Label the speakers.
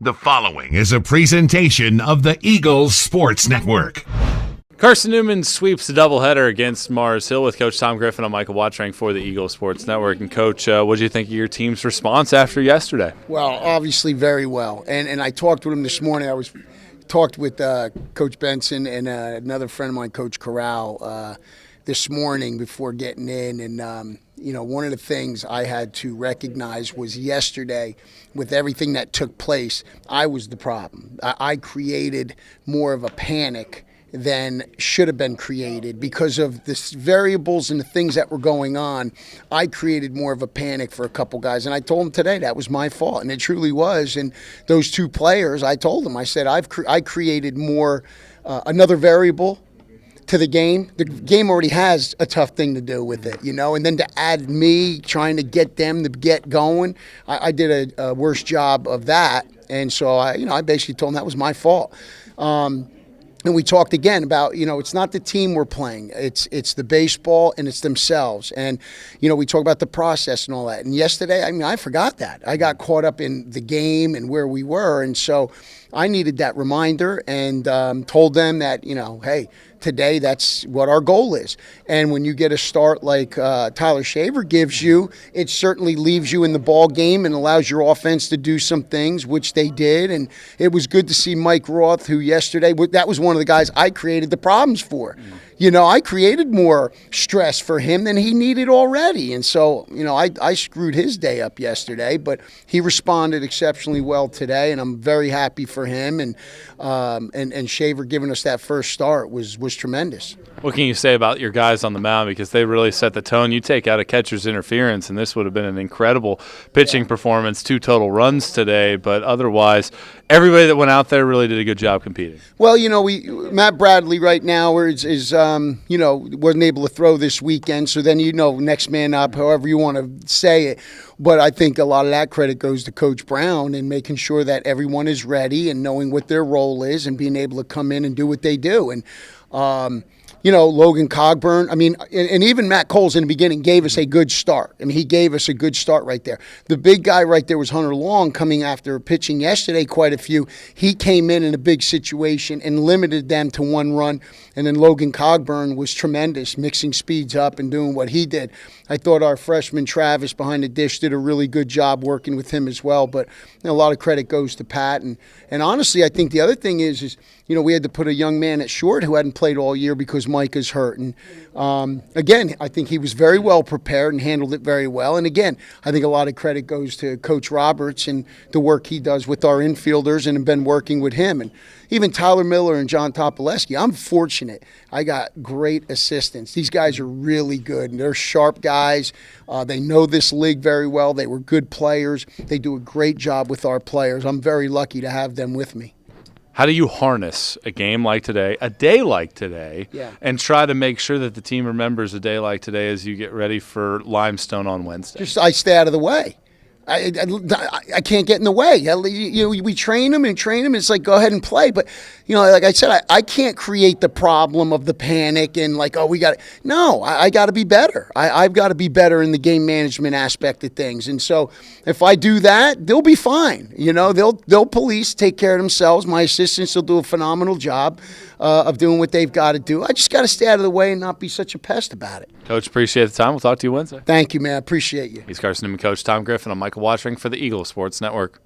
Speaker 1: The following is a presentation of the Eagles Sports Network.
Speaker 2: Carson-Newman sweeps a doubleheader against Mars Hill with Coach Tom Griffin. I'm Michael Watchering for the Eagles Sports Network. And, Coach, what did you think of your team's response after yesterday?
Speaker 3: Well, obviously very well. And I talked with him this morning. Talked with Coach Benson and another friend of mine, Coach Corral, this morning before getting in. And, one of the things I had to recognize was yesterday, with everything that took place, I was the problem. I created more of a panic than should have been created because of the variables and the things that were going on. I created more of a panic for a couple guys, and I told them today that was my fault, and it truly was. And those two players, I told them, I said, I created more, another variable to the game. The game already has a tough thing to do with it, and then to add me trying to get them to get going, I did a worse job of that. And so I basically told them that was my fault. And we talked again about, it's not the team we're playing. It's the baseball and it's themselves. And, we talk about the process and all that. And yesterday, I forgot that. I got caught up in the game and where we were. And so I needed that reminder and told them that, hey, today that's what our goal is. And when you get a start like Tyler Shaver gives you, it certainly leaves you in the ball game and allows your offense to do some things, which they did. And it was good to see Mike Roth, who yesterday, that was one of the guys I created the problems for. I created more stress for him than he needed already. And so, I screwed his day up yesterday, but he responded exceptionally well today, and I'm very happy for him. And Shaver giving us that first start was tremendous.
Speaker 2: What can you say about your guys on the mound? Because they really set the tone. You take out a catcher's interference, and this would have been an incredible pitching performance, 2 total runs today. But otherwise, everybody that went out there really did a good job competing.
Speaker 3: Well, Matt Bradley right now wasn't able to throw this weekend. So then, next man up, however you want to say it. But I think a lot of that credit goes to Coach Brown and making sure that everyone is ready and knowing what their role is and being able to come in and do what they do. And, Logan Cogburn, and even Matt Coles in the beginning gave us a good start. He gave us a good start right there. The big guy right there was Hunter Long coming after pitching yesterday quite a few. He came in a big situation and limited them to 1 run. And then Logan Cogburn was tremendous, mixing speeds up and doing what he did. I thought our freshman Travis behind the dish did a really good job working with him as well. But a lot of credit goes to Pat. And honestly, I think the other thing is we had to put a young man at short who hadn't played all year because Micah's hurt. And again, I think he was very well prepared and handled it very well. And again, I think a lot of credit goes to Coach Roberts and the work he does with our infielders and have been working with him. And even Tyler Miller and John Topoleski, I'm fortunate. I got great assistants. These guys are really good, and they're sharp guys. They know this league very well. They were good players. They do a great job with our players. I'm very lucky to have them with me.
Speaker 2: How do you harness a game like today, a day like today, and try to make sure that the team remembers a day like today as you get ready for Limestone on Wednesday?
Speaker 3: I stay out of the way. I can't get in the way. We train them. It's like, go ahead and play. But, like I said, I can't create the problem of the panic and I got to be better. I've got to be better in the game management aspect of things. And so if I do that, they'll be fine. They'll police, take care of themselves. My assistants will do a phenomenal job of doing what they've got to do. I just got to stay out of the way and not be such a pest about it.
Speaker 2: Coach, appreciate the time. We'll talk to you Wednesday.
Speaker 3: Thank you, man. I appreciate you.
Speaker 2: He's Carson-Newman coach Tom Griffin. I'm Michael Watchering for the Eagles Sports Network.